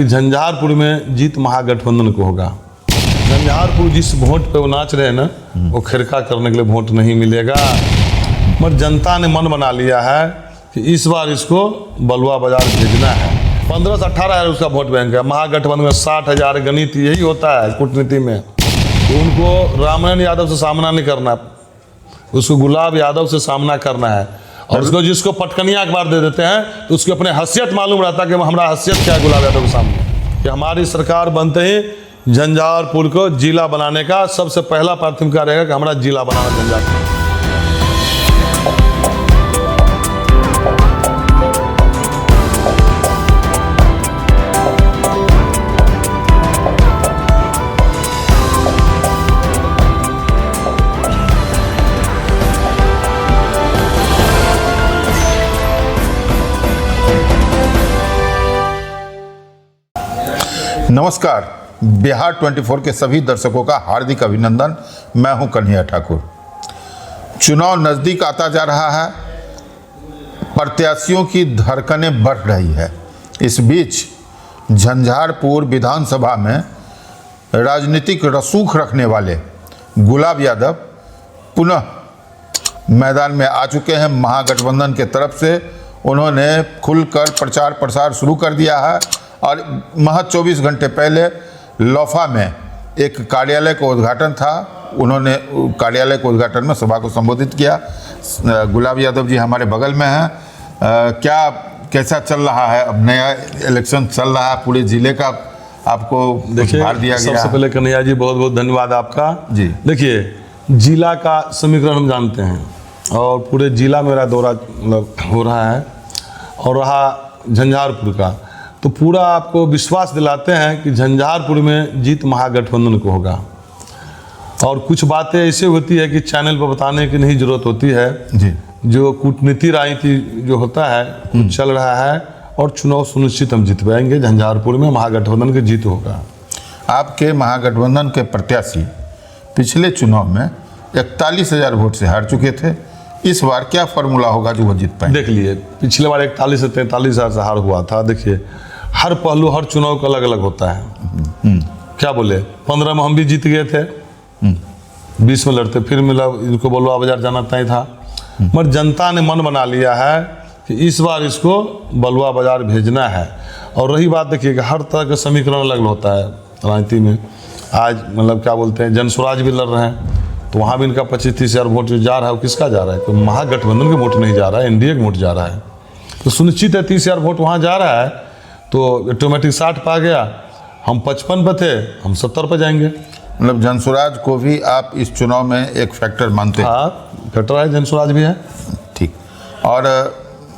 झंझारपुर में जीत महागठबंधन को होगा। झंझारपुर जिस वोट पे वो नाच रहे हैं ना, वो खिरका करने के लिए वोट नहीं मिलेगा। मगर जनता ने मन बना लिया है कि इस बार इसको बलुआ बाजार भेजना है। 15 से 18 उसका वोट बैंक है। महागठबंधन में 60,000 गणित यही होता है कूटनीति में। तो उनको रामनारायण यादव से सामना नहीं करना, उसको गुलाब यादव से सामना करना है। और उसको जिसको पटकनिया अखबार दे देते हैं तो उसकी अपने हैसियत मालूम रहता है कि हमारा हैसियत क्या है गुलाब यादव के सामने। कि हमारी सरकार बनते ही झंझारपुर को जिला बनाने का सबसे पहला प्राथमिकता रहेगा कि हमारा जिला बनाना झंझारपुर। नमस्कार, बिहार 24 के सभी दर्शकों का हार्दिक अभिनंदन। मैं हूं कन्हैया ठाकुर। चुनाव नज़दीक आता जा रहा है, प्रत्याशियों की धड़कनें बढ़ रही है। इस बीच झंझारपुर विधानसभा में राजनीतिक रसूख रखने वाले गुलाब यादव पुनः मैदान में आ चुके हैं। महागठबंधन के तरफ से उन्होंने खुलकर प्रचार प्रसार शुरू कर दिया है और महज 24 घंटे पहले लोफा में एक कार्यालय का उद्घाटन था। उन्होंने कार्यालय के उद्घाटन में सभा को संबोधित किया। गुलाब यादव जी हमारे बगल में हैं। कैसा चल रहा है? अब नया इलेक्शन चल रहा है, पूरे जिले का आपको भार दिया गया। सबसे पहले कन्हैया जी बहुत बहुत धन्यवाद आपका जी। देखिए, जिला का समीकरण हम जानते हैं और पूरे जिला में मेरा दौरा मतलब हो रहा है और रहा झंझारपुर का, तो पूरा आपको विश्वास दिलाते हैं कि झंझारपुर में जीत महागठबंधन को होगा। और कुछ बातें ऐसे होती है कि चैनल पर बताने की नहीं जरूरत होती है जी। जो कूटनीति राजनीति जो होता है कुछ चल रहा है और चुनाव सुनिश्चित हम जीत पाएंगे। झंझारपुर में महागठबंधन की जीत होगा। आपके महागठबंधन के प्रत्याशी पिछले चुनाव में 41,000 वोट से हार चुके थे। इस बार क्या फॉर्मूला होगा जो वो जीत पाएंगे? देख लिए, पिछले बार 41 से 43,000 से हार हुआ था। देखिए, हर पहलू हर चुनाव का अलग अलग होता है। क्या बोले, 15 में हम भी जीत गए थे, 20 में लड़ते फिर मिला, इनको बलुआ बाजार जाना तय था। मगर जनता ने मन बना लिया है कि इस बार इसको बलुआ बाजार भेजना है। और रही बात, देखिए कि हर तरह का समीकरण अलग होता है राजनीति में। आज मतलब क्या बोलते हैं, जनस्वराज भी लड़ रहे हैं, तो वहाँ भी इनका 25-30,000 वोट जो जा रहा है वो किसका जा रहा है? तो महागठबंधन के वोट नहीं जा रहा है, एनडीए का वोट जा रहा है। तो सुनिश्चित है 30,000 वोट वहाँ जा रहा है, तो ऑटोमेटिक 60 पा गया। हम 55 पे थे, हम 70 पे जाएंगे। मतलब जनस्वराज को भी आप इस चुनाव में एक फैक्टर मानते हैं? हाँ, फैक्टर है, जनस्वराज भी है। ठीक। और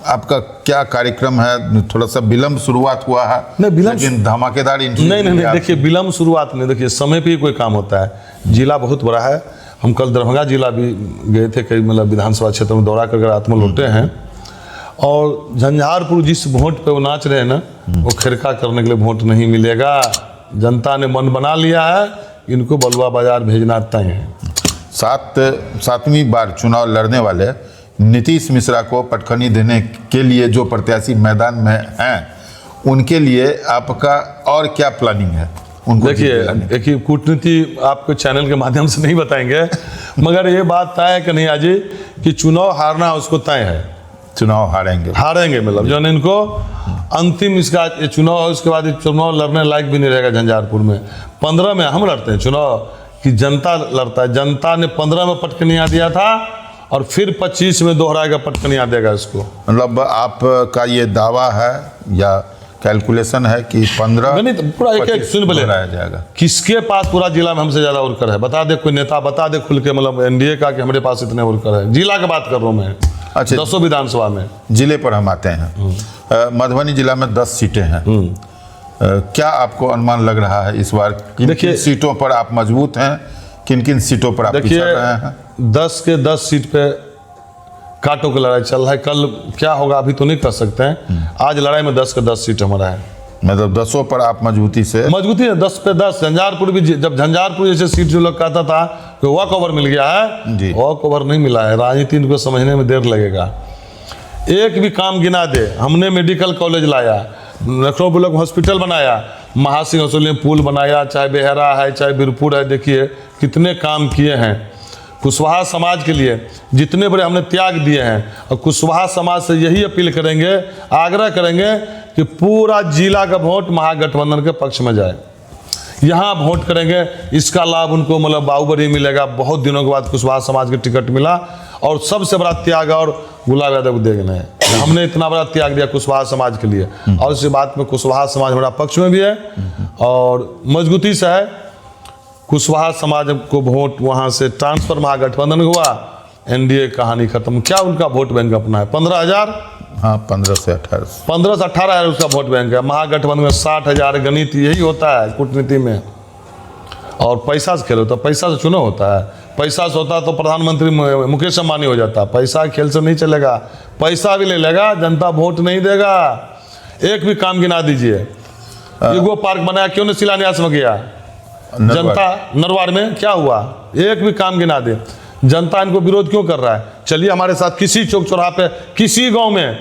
आपका क्या कार्यक्रम है? थोड़ा सा विलम्ब शुरुआत हुआ है, लेकिन धमाकेदार नहीं, देखिए विलम्ब शुरुआत नहीं, देखिए समय पे ही कोई काम होता है। जिला बहुत बड़ा है। हम कल दरभंगा जिला भी गए थे, कई मतलब विधानसभा क्षेत्र में दौरा करके रात में लौटे हैं। और झंझारपुर जिस वोट पे वो नाच रहे हैं ना, वो खिरका करने के लिए वोट नहीं मिलेगा। जनता ने मन बना लिया है, इनको बलुआ बाजार भेजना तय है। 7वीं बार चुनाव लड़ने वाले नीतीश मिश्रा को पटखनी देने के लिए जो प्रत्याशी मैदान में हैं, उनके लिए आपका और क्या प्लानिंग है? देखिए, कूटनीति आपको चैनल के माध्यम से नहीं बताएंगे, मगर ये बात तय है कन्हैया जी कि चुनाव हारना उसको तय है। चुनाव हारेंगे मतलब जो इनको अंतिम इसका चुनाव है, उसके बाद चुनाव लड़ने लायक भी नहीं रहेगा। झंझारपुर में 15 में हम लड़ते हैं चुनाव कि जनता लड़ता है। जनता ने 15 में पटकनिया दिया था और फिर 25 में दोहराएगा, पटकनिया देगा इसको। मतलब आपका ये दावा है या कैलकुलेशन है कि 15 पूरा एक सुन बोले जाएगा? किसके पास पूरा जिला में हमसे ज्यादा वर्कर है? बता दे कोई नेता, बता दे खुल के, मतलब एनडीए का, कि हमारे पास इतने वर्कर है। जिला की बात कर रहा हूँ मैं। अच्छा, 10 विधानसभा में। जिले पर हम आते हैं। मधुबनी जिला में 10 सीटें हैं। क्या आपको अनुमान लग रहा है इस बार किन सीटों पर आप मजबूत हैं, किन किन सीटों पर आप पिछड़ रहे हैं? 10 के 10 सीट पे कांटों की लड़ाई चल रहा है। कल क्या होगा अभी तो नहीं कर सकते हैं। आज लड़ाई में 10 के 10 सीट हमारा है। मतलब 10 पर आप मजबूती है 10 पे 10। झंझारपुर भी, जब झंझारपुर जैसे सीट जो लोग कहता था कि वॉक ओवर मिल गया है, वॉक ओवर नहीं मिला है। राजनीति इनको समझने में देर लगेगा। एक भी काम गिना दे, हमने मेडिकल कॉलेज लाया, लखनऊ ब्लॉक हॉस्पिटल बनाया, महासिंह हॉस्पिटल में पुल बनाया, चाहे बेहरा है चाहे बीरपुर है, देखिए कितने काम किए हैं कुशवाहा समाज के लिए, जितने बड़े हमने त्याग दिए हैं। और कुशवाहा समाज से यही अपील करेंगे, आग्रह करेंगे कि पूरा जिला का वोट महागठबंधन के पक्ष में जाए, यहाँ वोट करेंगे। इसका लाभ उनको मतलब बाहुबली मिलेगा। बहुत दिनों के बाद कुशवाहा समाज के टिकट मिला और सबसे बड़ा त्याग और गुलाब यादव को देखना है। हमने इतना बड़ा त्याग दिया कुशवाहा समाज के लिए और इसी बात में कुशवाहा समाज हमारा पक्ष में भी है और मजबूती से है। कुशवाहा समाज को वोट वहाँ से ट्रांसफर महागठबंधन हुआ, एनडीए कहानी खत्म। क्या उनका वोट बैंक अपना है 15,000, हाँ 15 से 18 15 से 18 उसका वोट बैंक है। महागठबंधन में 60,000। गणित यही होता है कूटनीति में। और पैसा से खेल होता है, पैसा से चुनाव होता है। पैसा से होता तो प्रधानमंत्री मुकेश अंबानी हो जाता। पैसा खेल से नहीं चलेगा, पैसा भी ले लेगा, जनता वोट नहीं देगा। एक भी काम गिना दीजिए। ईगो पार्क बनाया, क्यों नहीं शिलान्यास में गया? जनता नरवार में क्या हुआ? एक भी काम गिना दे। जनता इनको विरोध क्यों कर रहा है? चलिए हमारे साथ किसी चौक चौराहा पे, किसी गांव में,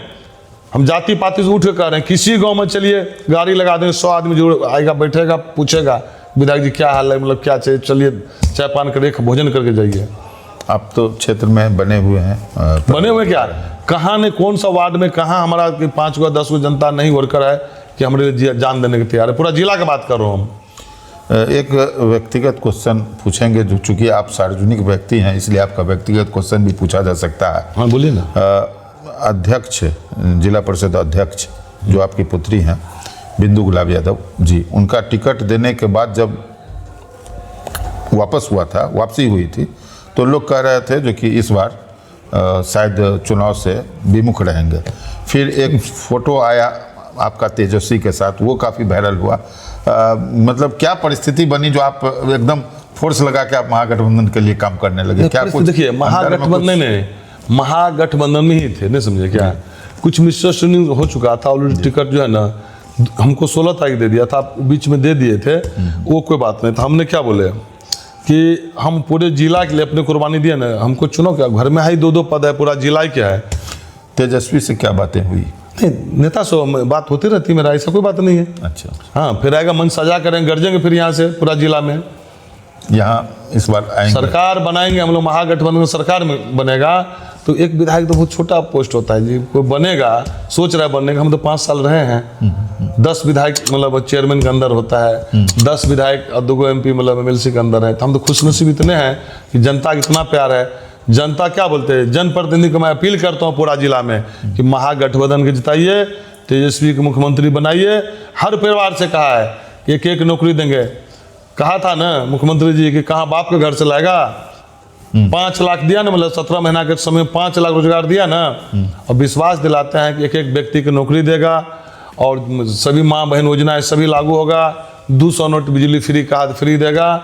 हम जाति पाति से उठ के कह रहे हैं, किसी गांव में चलिए गाड़ी लगा देंगे, 100 आदमी जरूर आएगा, बैठेगा, पूछेगा विधायक जी क्या हाल है, मतलब क्या चाहिए, चलिए चाय पान करके भोजन करके जाइए। आप तो क्षेत्र में बने हुए हैं। बने हुए क्या? कहाँ ने कौन सा वार्ड में कहाँ हमारा 5 गो 10 गो जनता नहीं वर्कर है कि हमारे लिए जान देने के तैयार है? पूरा जिला की बात कर रहा हूँ हम। एक व्यक्तिगत क्वेश्चन पूछेंगे, जो चूंकि आप सार्वजनिक व्यक्ति हैं इसलिए आपका व्यक्तिगत क्वेश्चन भी पूछा जा सकता है। हाँ बोलिए ना। अध्यक्ष, जिला परिषद अध्यक्ष जो आपकी पुत्री हैं बिंदु गुलाब यादव जी, उनका टिकट देने के बाद जब वापसी हुई थी तो लोग कह रहे थे जो कि इस बार शायद चुनाव से विमुख रहेंगे। फिर एक फोटो आया आपका तेजस्वी के साथ, वो काफ़ी वायरल हुआ। मतलब क्या परिस्थिति बनी जो आप एकदम फोर्स लगा के आप महागठबंधन के लिए काम करने लगे? क्या कुछ देखिए, महागठबंधन में ही थे, नहीं समझे क्या? कुछ मिसअंडरस्टैंडिंग हो चुका था ऑलरेडी। टिकट जो है ना हमको 16 तारीख दे दिया था, आप बीच में दे दिए थे, वो कोई बात नहीं था। हमने क्या बोले कि हम पूरे जिला के लिए अपने कुर्बानी दिए ना, हमको चुनो क्या, घर में ही 2-2 पद है, पूरा जिला क्या है। तेजस्वी से क्या बातें हुई? नहीं, नेता से बात होती रहती, मेरा ऐसा कोई बात नहीं है। अच्छा, हाँ, फिर आएगा मन सजा करेंगे, गरजेंगे फिर यहाँ से पूरा जिला में। यहाँ इस बार आएंगे, सरकार बनाएंगे हम लोग, महागठबंधन सरकार में बनेगा तो एक विधायक तो बहुत छोटा पोस्ट होता है जी। कोई बनेगा, सोच रहा है बनने का, हम तो 5 साल रहे हैं। 10 विधायक मतलब चेयरमैन के अंदर होता है, 10 विधायक और 2 MP मतलब MLC के अंदर है। तो हम तो खुशनसीब इतने हैं कि जनता कितना प्यार है। जनता क्या बोलते हैं, जनप्रतिनिधि को मैं अपील करता हूँ पूरा जिला में कि महागठबंधन के जिताइए, तेजस्वी को मुख्यमंत्री बनाइए। हर परिवार से कहा है 1-1 नौकरी देंगे। कहा था ना मुख्यमंत्री जी कि कहाँ बाप के घर से लाएगा। 5 लाख दिया ना, मतलब 17 महीना के समय 5 लाख रोजगार दिया ना। और विश्वास दिलाते हैं कि 1-1 व्यक्ति की नौकरी देगा और सभी माँ बहन योजनाएं सभी लागू होगा। 200 यूनिट बिजली फ्री कहा, फ्री देगा।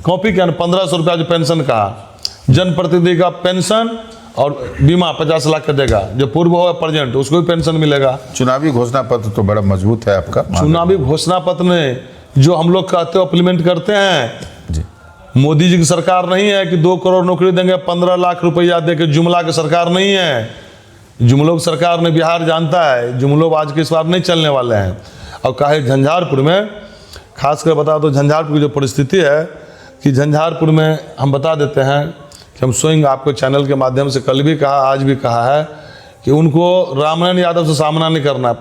कॉपी क्या 1500 रुपया जो पेंशन कहा, जनप्रतिनिधि का पेंशन और बीमा 50 लाख का देगा। जो पूर्व हो प्रेजेंट उसको भी पेंशन मिलेगा। चुनावी घोषणा पत्र तो बड़ा मजबूत है आपका। चुनावी घोषणा पत्र में जो हम लोग कहते हो इम्प्लीमेंट करते हैं जी। मोदी जी की सरकार नहीं है कि 2 करोड़ नौकरी देंगे, 15 लाख रुपया देके जुमला की सरकार नहीं है। जुमलों की सरकार में बिहार जानता है, जुमलों आज के इस बार नहीं चलने वाले हैं। और कहे झंझारपुर में, खासकर बता दो झंझारपुर की जो परिस्थिति है कि झंझारपुर में हम बता देते हैं कि हम स्वयं आपको चैनल के माध्यम से कल भी कहा, आज भी कहा है कि उनको रामनारायण यादव से सामना नहीं करना,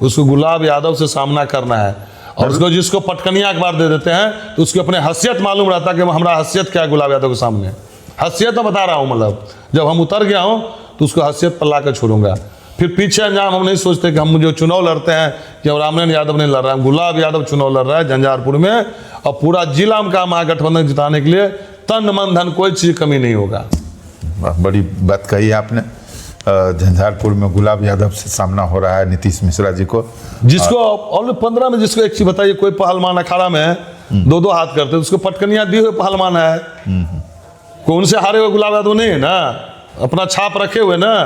उसको गुलाब यादव से सामना करना है। और उसको जिसको पटकनिया अखबार दे देते हैं तो उसकी अपने हैसियत मालूम रहता है कि हमारा हैसियत क्या है गुलाब यादव के सामने। हैसियत तो बता रहा हूँ, मतलब जब हम उतर गया हूँ तो उसको हैसियत पर ला कर छोड़ूंगा। फिर पीछे अंजाम हम नहीं सोचते कि हम जो चुनाव लड़ते हैं कि हम रामनारायण यादव नहीं लड़ रहा है, गुलाब यादव चुनाव लड़ रहा है झंझारपुर में। और पूरा जिला में का महागठबंधन जिताने के लिए तन मन धन कोई चीज कमी नहीं होगा। बड़ी बात कही आपने। झंझारपुर में गुलाब यादव से सामना हो रहा है नीतीश मिश्रा जी को, जिसको और 15 में जिसको एक चीज बताइए, कोई पहलवान अखाड़ा में 2-2 हाथ करते, उसको पटकनिया दी हुए पहलवान है। कौन से हारे हुए गुलाब यादव नहीं है ना, अपना छाप रखे हुए ना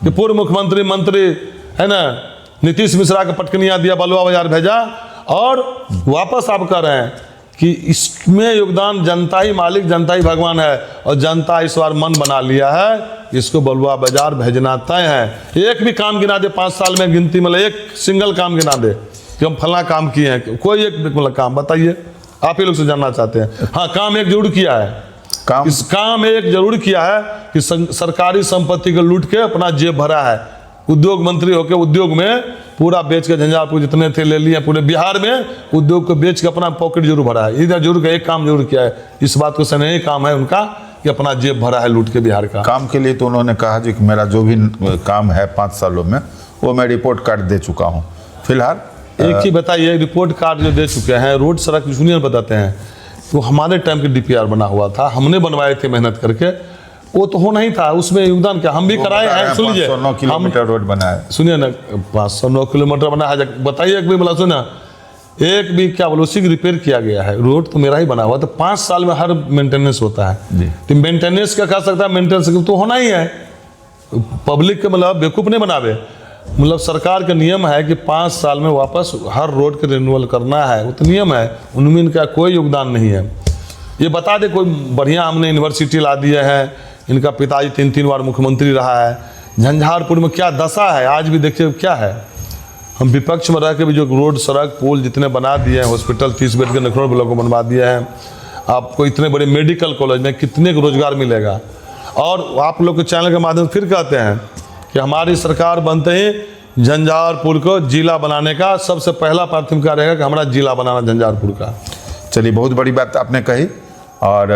कि पूर्व मुख्यमंत्री मंत्री है ना, नीतीश मिश्रा का पटकनिया दिया, बलुआ बाजार भेजा और वापस आप कह रहे हैं कि इसमें योगदान जनता ही मालिक, जनता ही भगवान है, और जनता इस बार मन बना लिया है इसको बलुआ बाजार भेजना तय है। एक भी काम गिना दे 5 साल में गिनती, मतलब एक सिंगल काम गिना दे कि हम फला काम किए हैं, कोई एक मतलब काम बताइए, आप ही लोग से जानना चाहते हैं। हाँ, काम एक जरूर किया है, इस काम एक जरूर किया है कि सरकारी संपत्ति को लूट के अपना जेब भरा है। उद्योग मंत्री होकर उद्योग में पूरा बेच के, झंझारपुर जितने थे ले लिए, पूरे बिहार में उद्योग को बेच के अपना पॉकेट जरूर भरा है। इधर जरूर एक काम जरूर किया है, इस बात को सही काम है उनका कि अपना जेब भरा है लूट के बिहार का। काम के लिए तो उन्होंने कहा जी कि मेरा जो भी काम है 5 सालों में वो मैं रिपोर्ट कार्ड दे चुका हूँ। फिलहाल एक चीज बताइए, रिपोर्ट कार्ड जो दे चुके हैं, रोड सड़क जूनियर बताते हैं, तो हमारे टाइम के DPR बना हुआ था, हमने बनवाए थे मेहनत करके, वो तो होना ही था, उसमें योगदान क्या हम भी कराए हैं। सुन लीजिए, 509 किलोमीटर रोड बना है, सुनिए ना, 509 किलोमीटर बना है, बताइए एक भी बोला सुना, एक भी क्या बोलो, उसी की रिपेयर किया गया है। रोड तो मेरा ही बना हुआ, तो 5 साल में हर मेंटेनेंस होता है। तो मेंटेनेंस का कह सकता है, मेंटेनेंस तो होना ही है, पब्लिक के मतलब बेवकूफ़ नहीं बनावे, मतलब सरकार का नियम है कि 5 साल में वापस हर रोड के रिन्यूअल करना है, वो तो नियम है, उनमें इनका कोई योगदान नहीं है। ये बता दे कोई बढ़िया हमने यूनिवर्सिटी ला दिए हैं, इनका पिताजी 3 बार मुख्यमंत्री रहा है, झंझारपुर में क्या दशा है आज भी देखिए क्या है। हम विपक्ष में रह के भी जो रोड सड़क पुल जितने बना दिए हैं, हॉस्पिटल 30 बेड के नखरों ब्लॉक को बनवा दिए हैं, आपको इतने बड़े मेडिकल कॉलेज में कितने को रोजगार मिलेगा। और आप लोग के चैनल के माध्यम से फिर कहते हैं कि हमारी सरकार बनते ही झंझारपुर को जिला बनाने का सबसे पहला प्राथमिकता रहेगा कि हमारा जिला बनाना झंझारपुर का। चलिए, बहुत बड़ी बात आपने कही। और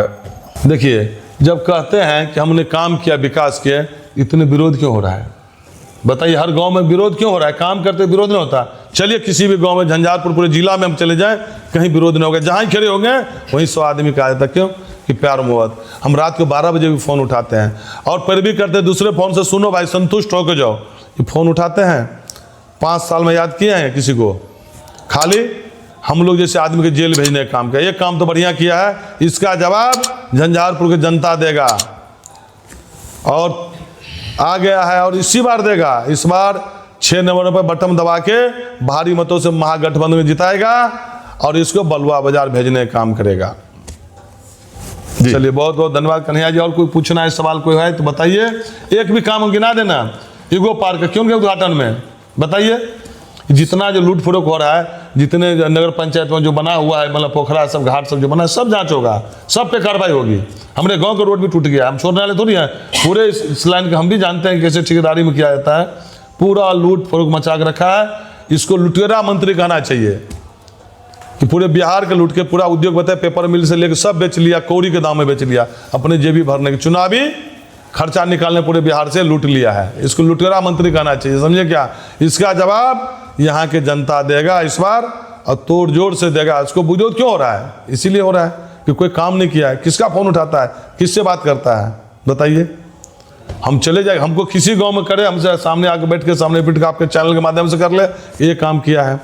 देखिए, जब कहते हैं कि हमने काम किया, विकास किया, इतने विरोध क्यों हो रहा है बताइए? हर गांव में विरोध क्यों हो रहा है? काम करते विरोध नहीं होता। चलिए किसी भी गांव में, झंझारपुर पूरे जिला में हम चले जाएं, कहीं विरोध नहीं होगा, जहाँ ही खड़े होंगे वहीं 100 आदमी कहा जाता। क्यों? कि प्यार मोहब्बत। हम रात को 12 बजे भी फ़ोन उठाते हैं और फिर भी करते दूसरे फ़ोन से, सुनो भाई संतुष्ट होकर जाओ, ये फ़ोन उठाते हैं। 5 साल में याद किए हैं किसी को? खाली हम लोग जैसे आदमी के जेल भेजने का काम किया। ये काम तो बढ़िया किया है, इसका जवाब झंझारपुर की जनता देगा और आ गया है, और इसी बार देगा। इस बार 6 नंबर पर बटन दबा के भारी मतों से महागठबंधन में जिताएगा और इसको बलुआ बाजार भेजने का काम करेगा। चलिए, बहुत बहुत धन्यवाद कन्हैया जी। और कोई पूछना है सवाल कोई है तो बताइए। एक भी काम गिना देना इगो पार्क क्यों के उद्घाटन में बताइए। जितना जो लूट फरोक हो रहा है, जितने नगर पंचायत में जो बना हुआ है, मतलब पोखरा सब घाट सब जो बना है, सब जांच होगा, सब पे कार्रवाई होगी। हमारे गांव का रोड भी टूट गया, हम छोड़ने वाले थोड़ी हैं। पूरे इस लाइन का हम भी जानते हैं कैसे ठेकेदारी में किया जाता है। पूरा लूट फरोक मचा के रखा है। इसको लुटेरा मंत्री कहना चाहिए कि पूरे बिहार के लूट के पूरा उद्योग बताए, पेपर मिल से लेकर सब बेच लिया, कौड़ी के दाम में बेच लिया, अपने जेबी भरने के चुनावी खर्चा निकालने पूरे बिहार से लूट लिया है। इसको लुटेरा मंत्री कहना चाहिए, समझे क्या? इसका जवाब यहाँ के जनता देगा इस बार, और तोड़ जोड़ से देगा। इसको विरोध क्यों हो रहा है? इसीलिए हो रहा है कि कोई काम नहीं किया है। किसका फोन उठाता है, किससे बात करता है बताइए? हम चले जाए, हमको किसी गांव में करे, हमसे सामने आके बैठ के सामने पीट के आपके चैनल के माध्यम से कर ले, ये काम किया है।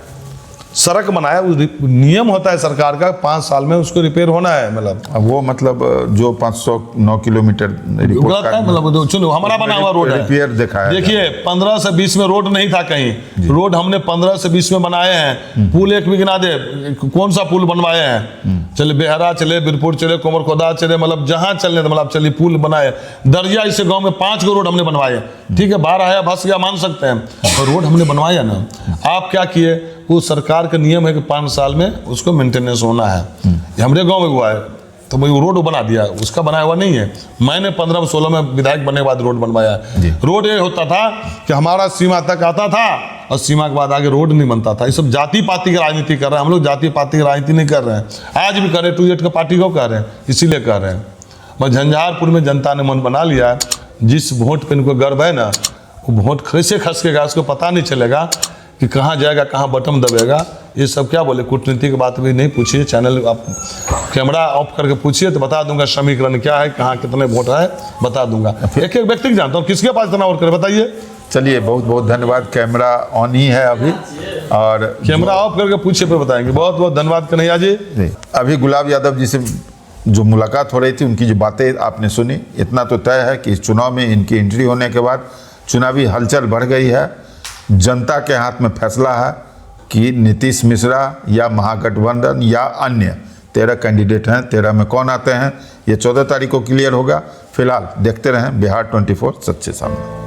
सड़क बनाया, नियम होता है सरकार का, 5 साल में उसको रिपेयर होना है। मतलब वो मतलब जो 509 किलोमीटर मतलब चलो हमारा बना हुआ रोड है, रिपेयर दिखाया। देखिए 15 से 20 में रोड नहीं था कहीं, रोड हमने 15 से 20 में बनाए हैं। पुल एक भी गिना दे, कौन सा पुल बनवाए हैं? चले बेहरा चले, बीरपुर चले, कोमरखोदा चले, मतलब जहाँ चलने मतलब चलिए पुल बनाए। दरिया इस गाँव में 5 गो रोड हमने बनवाए, ठीक है, 12 आया भस गया मान सकते हैं, और रोड हमने बनवाया ना। आप क्या किए? वो सरकार का नियम है कि 5 साल में उसको मेंटेनेंस होना है। ये हमारे गांव में हुआ है, तो भाई वो रोड बना दिया, उसका बनाया हुआ नहीं है। मैंने 15-16 में विधायक बनने के बाद रोड बनवाया है। रोड ये होता था कि हमारा सीमा तक आता था और सीमा के बाद आगे रोड नहीं बनता था। ये सब जाति पाति की राजनीति कर रहे हैं। हम लोग जाति पाति की राजनीति नहीं कर रहे हैं, आज भी कर रहे हैं। 2 का पार्टी को कर रहे हैं, इसीलिए कर रहे हैं। बस झंझारपुर में जनता ने मन बना लिया है, जिस वोट पे इनको गर्व है ना, वो वोट कैसे खसकेगा उसको पता नहीं चलेगा कि कहाँ जाएगा, कहाँ बटन दबेगा। ये सब क्या बोले, कूटनीति की बात भी नहीं पूछिए। चैनल आप कैमरा ऑफ करके पूछिए तो बता दूंगा समीकरण क्या है, कहाँ कितने वोट है बता दूंगा। एक एक व्यक्ति जानता हूँ, किसके पास इतना वोट करे बताइए। चलिए, बहुत बहुत धन्यवाद। कैमरा ऑन ही है अभी, और कैमरा ऑफ करके पूछिए पे बताएंगे। बहुत बहुत धन्यवाद कन्हैया जी। अभी गुलाब यादव जी से जो मुलाकात हो रही थी, उनकी जो बातें आपने सुनी, इतना तो तय है कि इस चुनाव में इनकी एंट्री होने के बाद चुनावी हलचल बढ़ गई है। जनता के हाथ में फैसला है कि नीतीश मिश्रा या महागठबंधन या अन्य 13 कैंडिडेट हैं, 13 में कौन आते हैं ये 14 तारीख को क्लियर होगा। फिलहाल देखते रहें बिहार 24 सच्चे सामने।